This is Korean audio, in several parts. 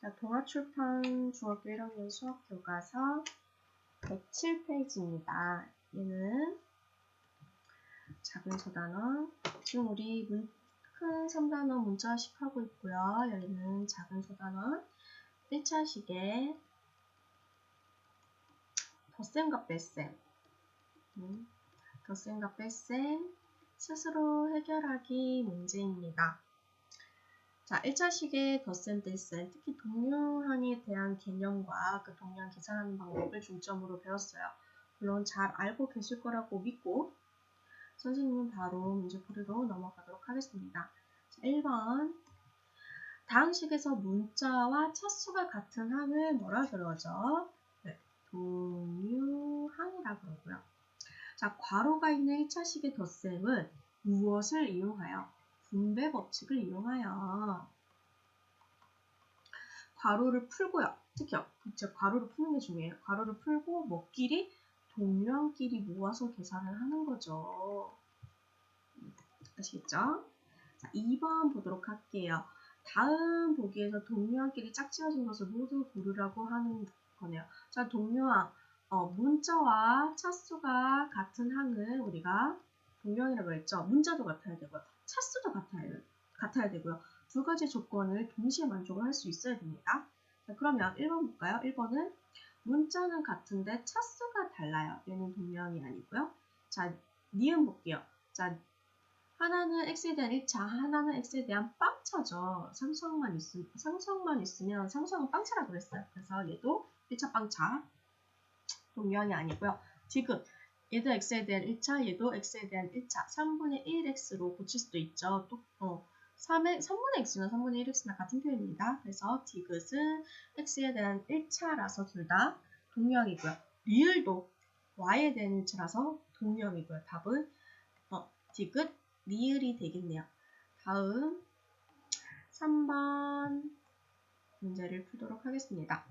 자, 동아출판 중학교 1학년 수학교과서 107페이지입니다. 얘는 작은 소단원, 지금 우리 큰 3단원 문자식 하고 있고요. 여기는 작은 소단원 1차식에 덧셈과 뺄셈, 덧셈과 뺄셈 스스로 해결하기 문제입니다. 자, 1차식의 덧셈, 뺄셈, 특히 동류항에 대한 개념과 그 동류항 계산하는 방법을 중점으로 배웠어요. 물론 잘 알고 계실 거라고 믿고 선생님은 바로 문제 풀이로 넘어가도록 하겠습니다. 자, 1번 다음 식에서 문자와 차수가 같은 항을 뭐라 그러죠? 네, 동류항이라 그러고요. 자, 괄호가 있는 1차식의 덧셈은 무엇을 이용하여? 분배 법칙을 이용하여 괄호를 풀고요. 특히 괄호를 푸는 게 중요해요. 괄호를 풀고 뭐끼리? 동류항끼리 모아서 계산을 하는 거죠. 아시겠죠? 자, 2번 보도록 할게요. 다음 보기에서 동류항끼리 짝지어진 것을 모두 고르라고 하는 거네요. 자, 동류항, 문자와 차수가 같은 항을 우리가 동류항이라고 했죠. 문자도 같아야 되고요. 차수도 같아야 되고요. 두 가지 조건을 동시에 만족을 할 수 있어야 됩니다. 자, 그러면 1번 볼까요? 1번은 문자는 같은데 차수가 달라요. 얘는 동류항이 아니고요. 자, 니은 볼게요. 자, 하나는 x에 대한 1차, 하나는 x에 대한 빵차죠. 상수항만 있으면 상수항은 빵차라고 그랬어요. 그래서 얘도 1차 빵차, 동류항이 아니고요. 지금 얘도 x에 대한 1차, 얘도 x에 대한 1차, 3분의 1x로 고칠 수도 있죠. 또 3분의 x나 3분의 1x나 같은 표현입니다. 그래서 디귿은 x에 대한 1차라서 둘 다 동류항이고요. 리을도 y에 대한 1차라서 동류항이고요. 답은 디귿, 리을이 되겠네요. 다음 3번 문제를 풀도록 하겠습니다.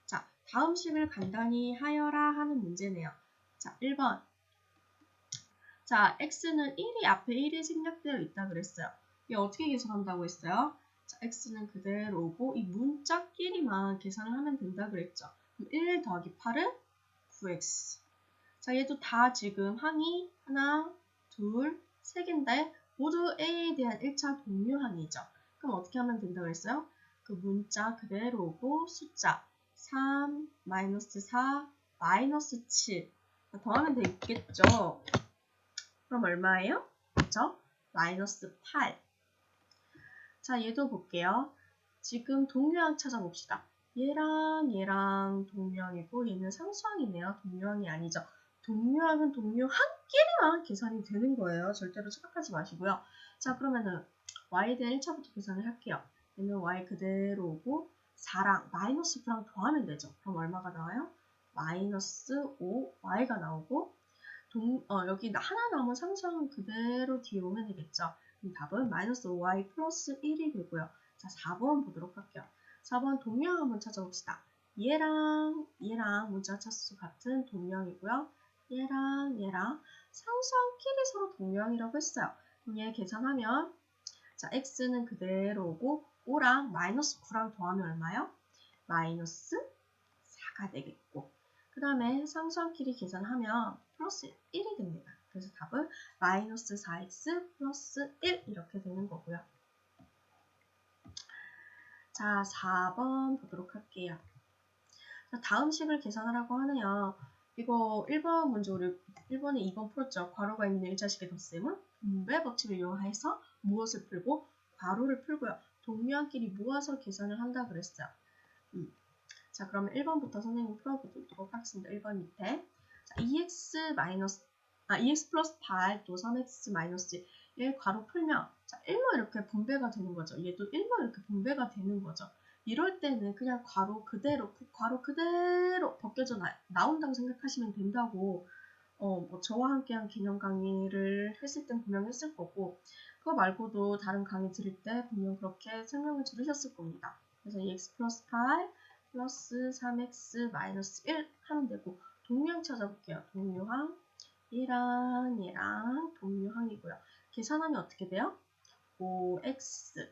자, 다음 식을 간단히 하여라 하는 문제네요. 자, 1번. 자, x는 1이 앞에 1이 생략되어 있다 그랬어요. 이게 어떻게 계산한다고 했어요? 자, x는 그대로고 이 문자끼리만 계산을 하면 된다 그랬죠. 그럼 1 더하기 8은 9x. 자, 얘도 다 지금 항이 하나, 둘, 세 개인데 모두 a에 대한 1차 동류항이죠. 그럼 어떻게 하면 된다고 그랬어요? 그 문자 그대로고 숫자 3, 마이너스 4, 마이너스 7 더하면 되겠죠. 그럼 얼마예요? 그렇죠? 마이너스 8. 자, 얘도 볼게요. 지금 동류항 찾아봅시다. 얘랑 동류항이고 얘는 상수항이네요. 동류항이 아니죠. 동류항은 동류항끼리만 계산이 되는 거예요. 절대로 착각하지 마시고요. 자, 그러면은 y에 대한 1차부터 계산을 할게요. 얘는 y 그대로고 4랑 마이너스 9랑 더하면 되죠. 그럼 얼마가 나와요? 마이너스 5y가 나오고 여기 하나 남은 상수항은 그대로 뒤에 오면 되겠죠. 그럼 답은 마이너스 5y 플러스 1이 되고요. 자, 4번 보도록 할게요. 4번 동류항 한번 찾아봅시다. 얘랑 문자 차수 같은 동류항이고요. 얘랑 상수항끼리 서로 동류항이라고 했어요. 그럼 얘 계산하면 자, x는 그대로고 5랑 마이너스 9랑 더하면 얼마요? 마이너스 4가 되겠고 그 다음에 상수항끼리 계산하면 플러스 1이 됩니다. 그래서 답은 마이너스 4x 플러스 1 이렇게 되는 거고요. 자, 4번 보도록 할게요. 자, 다음 식을 계산하라고 하네요. 이거 1번 문제 우리 1번에 2번 풀었죠. 괄호가 있는 1차식의 덧셈은 분배 법칙을 이용해서 무엇을 풀고 괄호를 풀고요. 동류항끼리 모아서 계산을 한다 그랬어요. 자, 그러면 1번부터 선생님 풀어보도록 하겠습니다. 1번 밑에. 자, 2x 플러스 8 또 3x 마이너스 1 괄호 풀면 자, 1로 이렇게 분배가 되는 거죠. 얘도 1로 이렇게 분배가 되는 거죠. 이럴 때는 그냥 괄호 그대로 벗겨져 나온다고 생각하시면 된다고 저와 함께한 개념 강의를 했을 땐 분명히 했을 거고 그거 말고도 다른 강의 들을 때 분명 그렇게 설명을 들으셨을 겁니다. 그래서 2x 플러스 8 플러스 3x 마이너스 1 하면 되고 동류항 찾아볼게요. 동류항 얘랑 동류항이고요. 계산하면 어떻게 돼요? 5x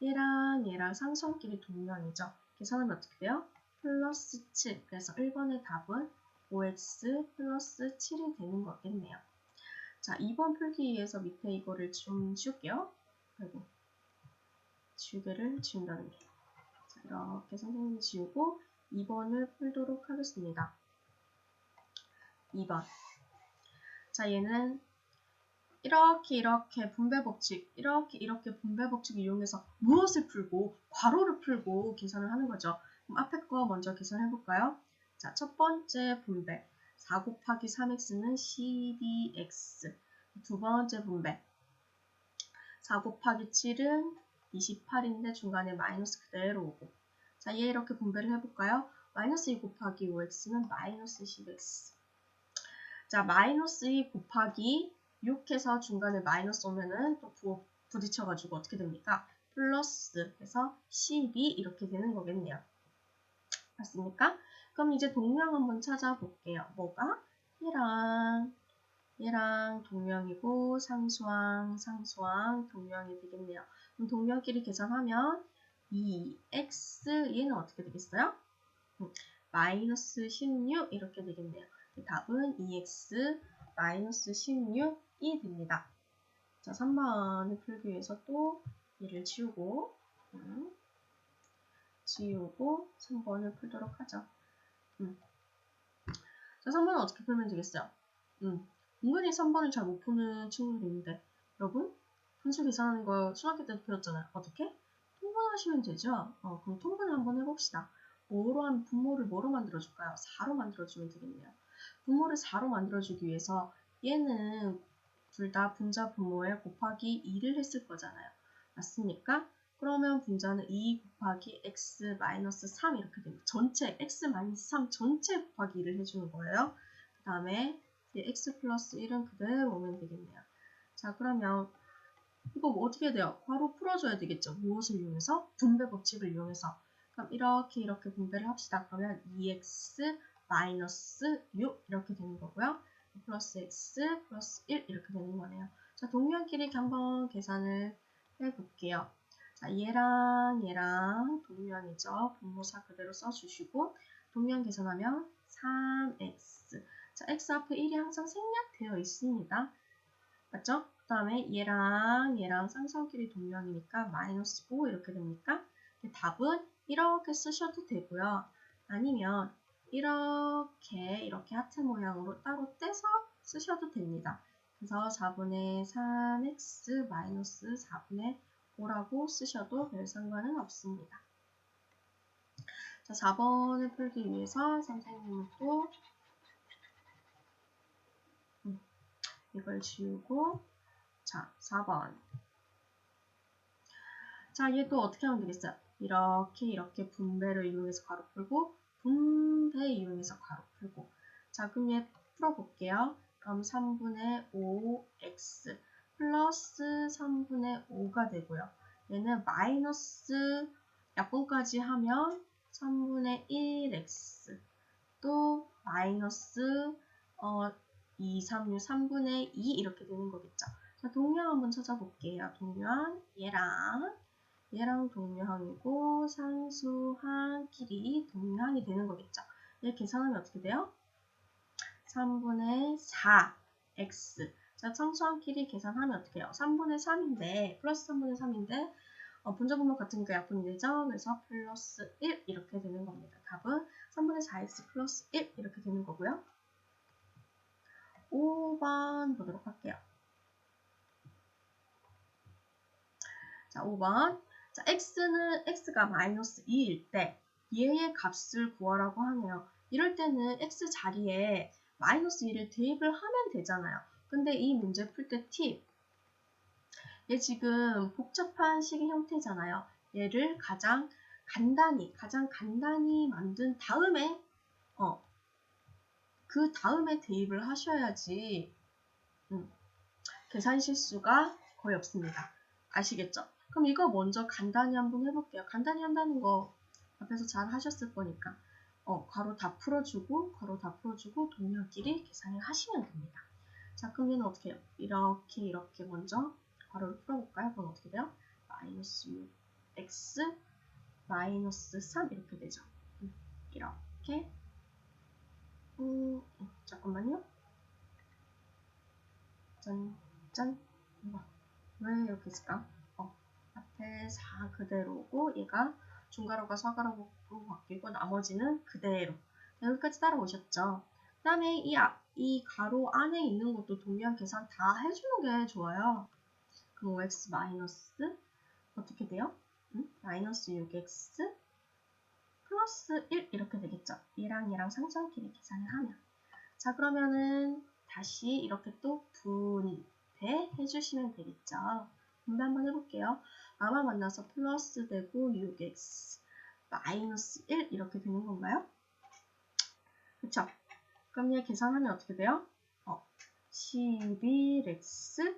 얘랑 상수항끼리 동류항이죠. 계산하면 어떻게 돼요? 플러스 7. 그래서 1번의 답은 5x 플러스 7이 되는 거겠네요. 자, 2번 풀기 위해서 밑에 이거를 좀 지울게요. 아이고, 지우개를 지운다는 게. 자, 이렇게 선생님이 지우고 2번을 풀도록 하겠습니다. 2번. 자, 얘는 이렇게 분배 법칙, 이렇게 분배 법칙을 이용해서 무엇을 풀고 괄호를 풀고 계산을 하는 거죠. 그럼 앞에 거 먼저 계산해 볼까요? 자, 첫 번째 분배 4 곱하기 3x는 12x. 두 번째 분배 4 곱하기 7은 28인데 중간에 마이너스 그대로 오고. 자, 얘 이렇게 분배를 해볼까요? 마이너스 2 곱하기 5x는 마이너스 10x. 자, 마이너스 2 곱하기 6해서 중간에 마이너스 오면은 또 부딪혀가지고 어떻게 됩니까? 플러스 해서 12 이렇게 되는 거겠네요. 맞습니까? 그럼 이제 동량 한번 찾아볼게요. 뭐가? 얘랑 동량이고 상수항, 동량이 되겠네요. 그럼 동량끼리 계산하면 2x 얘는 어떻게 되겠어요? 마이너스 16 이렇게 되겠네요. 답은 2x 마이너스 16이 됩니다. 자, 3번을 풀기 위해서 또 얘를 지우고 3번을 풀도록 하죠. 자, 3번은 어떻게 풀면 되겠어요? 은근히 3번을 잘 못 푸는 친구들이 있는데 여러분 분수 계산하는 거 중학교 때도 배웠잖아요. 어떻게? 통분하시면 되죠. 그럼 통분을 한번 해봅시다. 뭐로 하면 분모를 뭐로 만들어줄까요? 4로 만들어주면 되겠네요. 분모를 4로 만들어주기 위해서 얘는 둘 다 분자 분모에 곱하기 2를 했을 거잖아요. 맞습니까? 그러면 분자는 2 곱하기 x 마이너스 3 이렇게 됩니다. 전체 x 마이너스 3 전체 곱하기 2를 해주는 거예요. 그 다음에 x 플러스 1은 그대로 오면 되겠네요. 자, 그러면 이거 뭐 어떻게 돼요? 괄호 풀어줘야 되겠죠. 무엇을 이용해서? 분배 법칙을 이용해서. 그럼 이렇게 분배를 합시다. 그러면 2x 마이너스 6 이렇게 되는 거고요. 플러스 x 플러스 1 이렇게 되는 거네요. 자, 동량끼리 한번 계산을 해볼게요. 자, 얘랑 동량이죠. 분모사 그대로 써주시고 동량 계산하면 3x. 자, x 앞에 1이 항상 생략되어 있습니다. 맞죠? 그 다음에 얘랑 쌍쌍끼리 동량이니까 마이너스 5 이렇게 됩니까? 답은 이렇게 쓰셔도 되고요. 아니면 이렇게 하트 모양으로 따로 떼서 쓰셔도 됩니다. 그래서 4분의 3x 마이너스 4분의 5라고 쓰셔도 별 상관은 없습니다. 자, 4번을 풀기 위해서 선생님은 또 이걸 지우고 자, 4번. 자, 얘 또 어떻게 하면 되겠어요? 이렇게 분배를 이용해서 괄호 풀고 분배 이용해서 괄호 풀고. 자, 그럼 얘 풀어볼게요. 그럼 3분의 5x 플러스 3분의 5가 되고요. 얘는 마이너스 약분까지 하면 3분의 1x 또 마이너스 2, 3, 6, 3분의 2 이렇게 되는 거겠죠. 자, 동량 한번 찾아볼게요. 동량 얘랑 동량이고 상수항끼리 동량이 되는 거겠죠. 얘 계산하면 어떻게 돼요? 3분의 4x. 자, 상수항끼리 계산하면 어떻게 해요? 3분의 3인데 플러스 3분의 3인데 분자 분모 같으니까 약분이 되죠. 그래서 플러스 1 이렇게 되는 겁니다. 답은 3분의 4x 플러스 1 이렇게 되는 거고요. 5번 보도록 할게요. 자, 5번. 자, x가 마이너스 2일 때 얘의 값을 구하라고 하네요. 이럴 때는 x 자리에 마이너스 2를 대입을 하면 되잖아요. 근데 이 문제 풀 때 팁. 얘 지금 복잡한 식의 형태잖아요. 얘를 가장 간단히 만든 다음에 그 다음에 대입을 하셔야지 계산 실수가 거의 없습니다. 아시겠죠? 그럼 이거 먼저 간단히 한번 해볼게요. 간단히 한다는 거 앞에서 잘 하셨을 거니까 괄호 다 풀어주고 동량끼리 계산을 하시면 됩니다. 자, 그럼 얘는 어떻게 해요? 이렇게 먼저 괄호를 풀어볼까요? 그럼 어떻게 돼요? 마이너스 6x 마이너스 3 이렇게 되죠. 이렇게 잠깐만요. 짠. 왜 이렇게 있을까? 앞에 4 그대로고 얘가 중괄호가 사괄호로 바뀌고 나머지는 그대로. 여기까지 따라오셨죠? 그 다음에 이 가로 안에 있는 것도 동일한 계산 다 해주는 게 좋아요. 그럼 5x 마이너스 어떻게 돼요? 마이너스 6x 플러스 1 이렇게 되겠죠? 얘랑 상수함끼리 계산을 하면. 자, 그러면은 다시 이렇게 또 분배해 주시면 되겠죠? 분배 한번 해볼게요. 아마 만나서 플러스 되고 6x 마이너스 1 이렇게 되는 건가요? 그쵸? 그럼 얘 계산하면 어떻게 돼요? 11x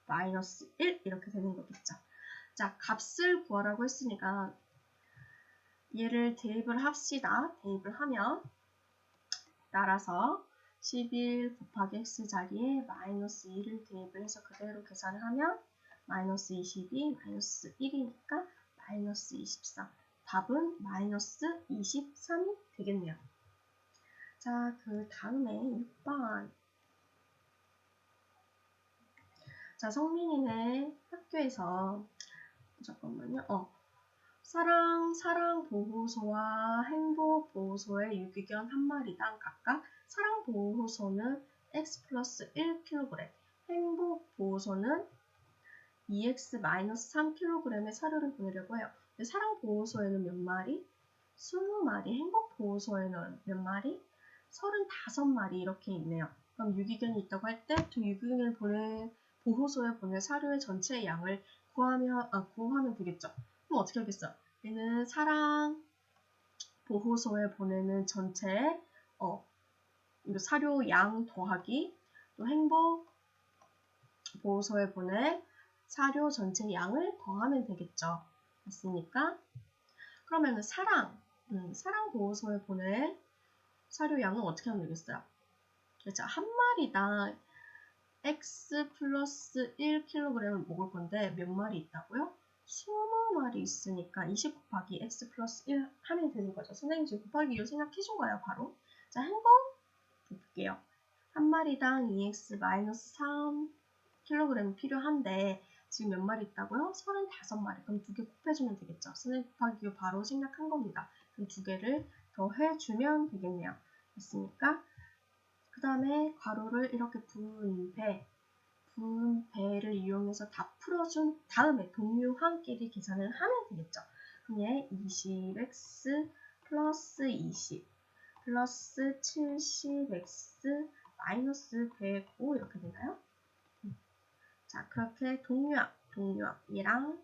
마이너스 1 이렇게 되는 거겠죠? 자, 값을 구하라고 했으니까 얘를 대입을 합시다. 대입을 하면 따라서 11 곱하기 x 자리에 마이너스 2를 대입을 해서 그대로 계산을 하면 마이너스 22, 마이너스 1이니까 마이너스 23. 답은 마이너스 23이 되겠네요. 자, 그 다음에 6번. 자, 성민이네 학교에서 잠깐만요. 사랑 보호소와 행복 보호소의 유기견 한 마리당 각각 사랑 보호소는 x 플러스 1kg, 행복 보호소는 2x-3kg의 사료를 보내려고 해요. 근데 사랑 보호소에는 몇 마리? 20마리, 행복 보호소에는 몇 마리? 35마리 이렇게 있네요. 그럼 유기견이 있다고 할 때 두 유기견을 보호소에 보낼 사료의 전체 양을 구하면 되겠죠. 그럼 어떻게 하겠어요? 얘는 사랑 보호소에 보내는 전체 사료 양 더하기 또 행복 보호소에 보낼 사료 전체 양을 더하면 되겠죠. 맞습니까? 그러면은 사랑 보호소에 보낼 사료 양은 어떻게 하면 되겠어요? 그렇죠. 한 마리당 x 플러스 1kg을 먹을 건데 몇 마리 있다고요? 20마리 있으니까 20 곱하기 x 플러스 1 하면 되는 거죠. 선생님 지금 곱하기 2로 생각해 준 거예요, 바로. 자, 행복 볼게요. 한 마리당 2x-3kg 필요한데 지금 몇 마리 있다고요? 35마리. 그럼 두 개 곱해주면 되겠죠. 선생님 곱하기 2 바로 생략한 겁니다. 그럼 두 개를 더 해주면 되겠네요. 됐습니까? 그 다음에 괄호를 이렇게 분배를 이용해서 다 풀어준 다음에 동류항끼리 계산을 하면 되겠죠. 그럼 얘 20x 플러스 20 플러스 70x 마이너스 105 이렇게 되나요? 자, 그렇게 동류항 얘랑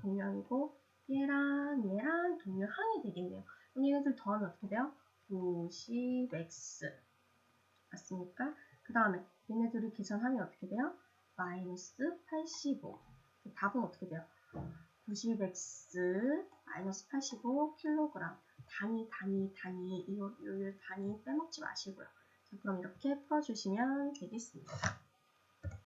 동류항이고 얘랑 동류항이 되겠네요. 그럼 얘네들 더하면 어떻게 돼요? 90x 맞습니까? 그 다음에 얘네들을 계산하면 어떻게 돼요? 마이너스 85. 답은 어떻게 돼요? 90x 마이너스 85kg. 단위, 이요 단위 빼먹지 마시고요. 자, 그럼 이렇게 풀어주시면 되겠습니다.